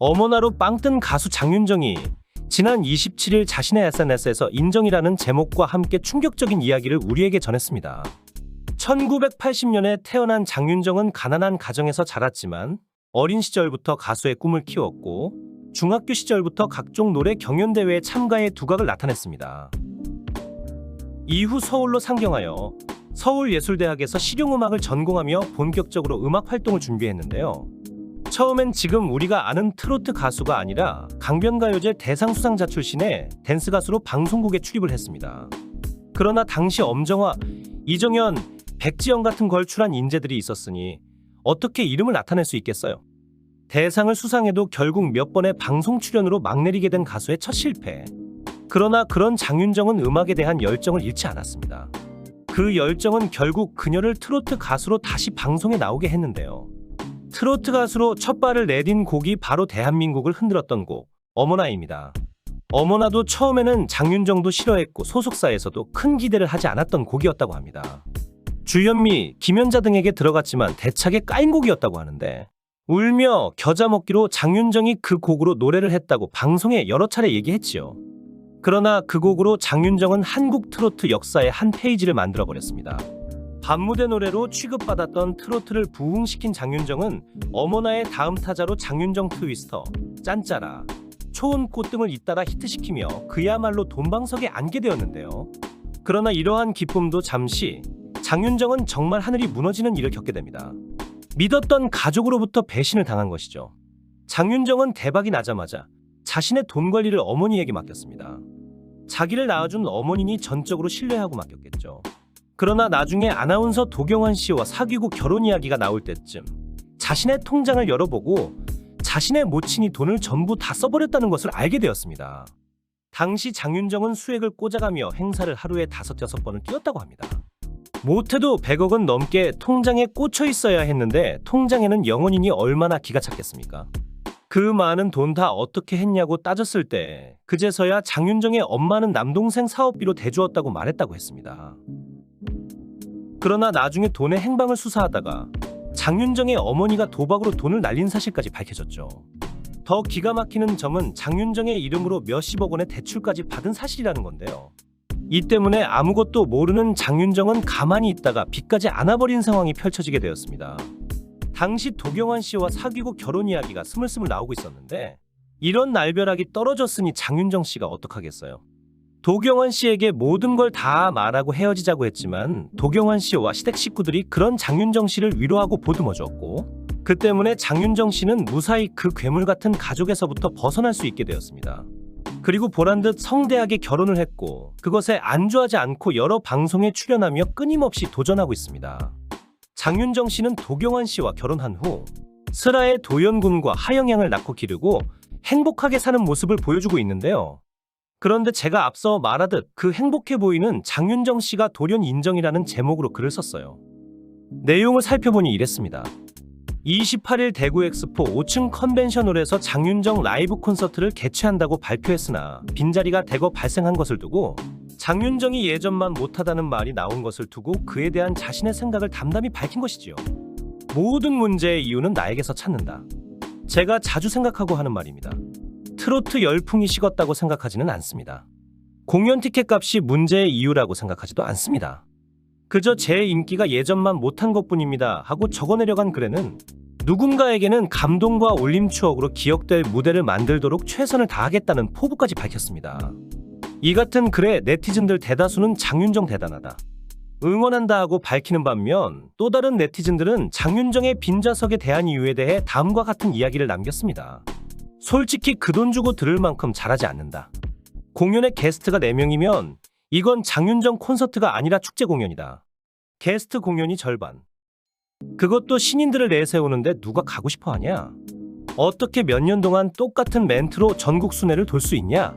어머나로 빵 뜬 가수 장윤정이 지난 27일 자신의 SNS에서 인정이라는 제목과 함께 충격적인 이야기를 우리에게 전했습니다. 1980년에 태어난 장윤정은 가난한 가정에서 자랐지만 어린 시절부터 가수의 꿈을 키웠고 중학교 시절부터 각종 노래 경연대회에 참가해 두각을 나타냈습니다. 이후 서울로 상경하여 서울예술대학에서 실용음악을 전공하며 본격적으로 음악 활동을 준비했는데요. 처음엔 지금 우리가 아는 트로트 가수가 아니라 강변가요제 대상 수상자 출신의 댄스 가수로 방송국에 출입을 했습니다. 그러나 당시 엄정화, 이정현, 백지영 같은 걸출한 인재들이 있었으니 어떻게 이름을 나타낼 수 있겠어요? 대상을 수상해도 결국 몇 번의 방송 출연으로 막내리게 된 가수의 첫 실패. 그러나 그런 장윤정은 음악에 대한 열정을 잃지 않았습니다. 그 열정은 결국 그녀를 트로트 가수로 다시 방송에 나오게 했는데요. 트로트 가수로 첫 발을 내딘 곡이 바로 대한민국을 흔들었던 곡 어머나입니다. 어머나도 처음에는 장윤정도 싫어했고 소속사에서도 큰 기대를 하지 않았던 곡이었다고 합니다. 주현미, 김연자 등에게 들어갔지만 대차게 까인 곡이었다고 하는데 울며 겨자 먹기로 장윤정이 그 곡으로 노래를 했다고 방송에 여러 차례 얘기했지요. 그러나 그 곡으로 장윤정은 한국 트로트 역사의 한 페이지를 만들어버렸습니다. 밤무대 노래로 취급받았던 트로트를 부흥시킨 장윤정은 어머나의 다음 타자로 장윤정 트위스터, 짠짜라, 초혼꽃 등을 잇따라 히트시키며 그야말로 돈방석에 앉게 되었는데요. 그러나 이러한 기쁨도 잠시, 장윤정은 정말 하늘이 무너지는 일을 겪게 됩니다. 믿었던 가족으로부터 배신을 당한 것이죠. 장윤정은 대박이 나자마자 자신의 돈 관리를 어머니에게 맡겼습니다. 자기를 낳아준 어머니니 전적으로 신뢰하고 맡겼겠죠. 그러나 나중에 아나운서 도경환 씨와 사귀고 결혼 이야기가 나올 때쯤 자신의 통장을 열어보고 자신의 모친이 돈을 전부 다 써버렸다는 것을 알게 되었습니다. 당시 장윤정은 수액을 꽂아가며 행사를 하루에 5-6번을 뛰었다고 합니다. 못해도 100억은 넘게 통장에 꽂혀 있어야 했는데 통장에는 0원이니 얼마나 기가 찼겠습니까? 그 많은 돈 다 어떻게 했냐고 따졌을 때 그제서야 장윤정의 엄마는 남동생 사업비로 대주었다고 말했다고 했습니다. 그러나 나중에 돈의 행방을 수사하다가 장윤정의 어머니가 도박으로 돈을 날린 사실까지 밝혀졌죠. 더 기가 막히는 점은 장윤정의 이름으로 몇십억 원의 대출까지 받은 사실이라는 건데요. 이 때문에 아무것도 모르는 장윤정은 가만히 있다가 빚까지 안아버린 상황이 펼쳐지게 되었습니다. 당시 도경환 씨와 사귀고 결혼 이야기가 스물스물 나오고 있었는데 이런 날벼락이 떨어졌으니 장윤정 씨가 어떡하겠어요. 도경환 씨에게 모든 걸 다 말하고 헤어지자고 했지만 도경환 씨와 시댁 식구들이 그런 장윤정 씨를 위로하고 보듬어 주었고 그 때문에 장윤정 씨는 무사히 그 괴물 같은 가족에서부터 벗어날 수 있게 되었습니다. 그리고 보란듯 성대하게 결혼을 했고 그것에 안주하지 않고 여러 방송에 출연하며 끊임없이 도전하고 있습니다. 장윤정 씨는 도경환 씨와 결혼한 후 슬하의 도연군과 하영양을 낳고 기르고 행복하게 사는 모습을 보여주고 있는데요. 그런데 제가 앞서 말하듯 그 행복해 보이는 장윤정 씨가 돌연 인정이라는 제목으로 글을 썼어요. 내용을 살펴보니 이랬습니다. 28일 대구 엑스포 5층 컨벤션홀에서 장윤정 라이브 콘서트를 개최한다고 발표했으나 빈자리가 대거 발생한 것을 두고 장윤정이 예전만 못하다는 말이 나온 것을 두고 그에 대한 자신의 생각을 담담히 밝힌 것이지요. 모든 문제의 이유는 나에게서 찾는다. 제가 자주 생각하고 하는 말입니다. 트로트 열풍이 식었다고 생각하지는 않습니다. 공연 티켓 값이 문제의 이유라고 생각하지도 않습니다. 그저 제 인기가 예전만 못한 것뿐입니다 하고 적어내려간 글에는 누군가에게는 감동과 울림 추억으로 기억될 무대를 만들도록 최선을 다하겠다는 포부까지 밝혔습니다. 이 같은 글에 네티즌들 대다수는 장윤정 대단하다, 응원한다 하고 밝히는 반면 또 다른 네티즌들은 장윤정의 빈좌석에 대한 이유에 대해 다음과 같은 이야기를 남겼습니다. 솔직히 그 돈 주고 들을 만큼 잘하지 않는다. 공연에 게스트가 4명이면 이건 장윤정 콘서트가 아니라 축제 공연이다. 게스트 공연이 절반. 그것도 신인들을 내세우는데 누가 가고 싶어 하냐? 어떻게 몇 년 동안 똑같은 멘트로 전국 순회를 돌 수 있냐?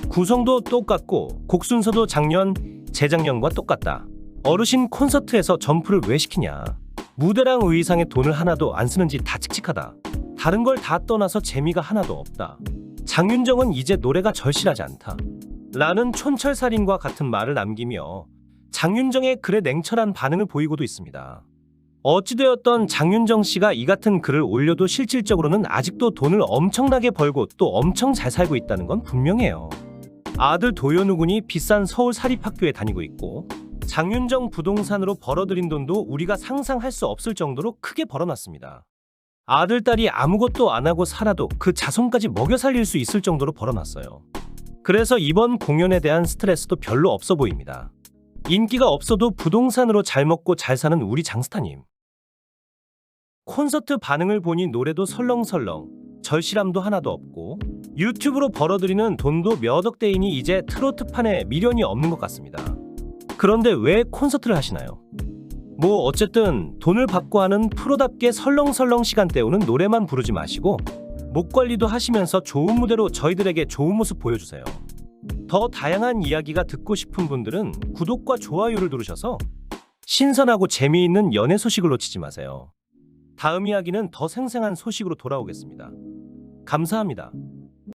구성도 똑같고 곡 순서도 작년, 재작년과 똑같다. 어르신 콘서트에서 점프를 왜 시키냐? 무대랑 의상에 돈을 하나도 안 쓰는지 다 칙칙하다. 다른 걸 다 떠나서 재미가 하나도 없다. 장윤정은 이제 노래가 절실하지 않다. 라는 촌철살인과 같은 말을 남기며 장윤정의 글에 냉철한 반응을 보이고도 있습니다. 어찌되었던 장윤정 씨가 이 같은 글을 올려도 실질적으로는 아직도 돈을 엄청나게 벌고 또 엄청 잘 살고 있다는 건 분명해요. 아들 도현우 군이 비싼 서울 사립학교에 다니고 있고 장윤정 부동산으로 벌어들인 돈도 우리가 상상할 수 없을 정도로 크게 벌어놨습니다. 아들, 딸이 아무것도 안 하고 살아도 그 자손까지 먹여 살릴 수 있을 정도로 벌어놨어요. 그래서 이번 공연에 대한 스트레스도 별로 없어 보입니다. 인기가 없어도 부동산으로 잘 먹고 잘 사는 우리 장스타님. 콘서트 반응을 보니 노래도 설렁설렁, 절실함도 하나도 없고 유튜브로 벌어들이는 돈도 몇 억대이니 이제 트로트판에 미련이 없는 것 같습니다. 그런데 왜 콘서트를 하시나요? 뭐 어쨌든 돈을 받고 하는 프로답게 설렁설렁 시간 때우는 노래만 부르지 마시고 목 관리도 하시면서 좋은 무대로 저희들에게 좋은 모습 보여주세요. 더 다양한 이야기가 듣고 싶은 분들은 구독과 좋아요를 누르셔서 신선하고 재미있는 연애 소식을 놓치지 마세요. 다음 이야기는 더 생생한 소식으로 돌아오겠습니다. 감사합니다.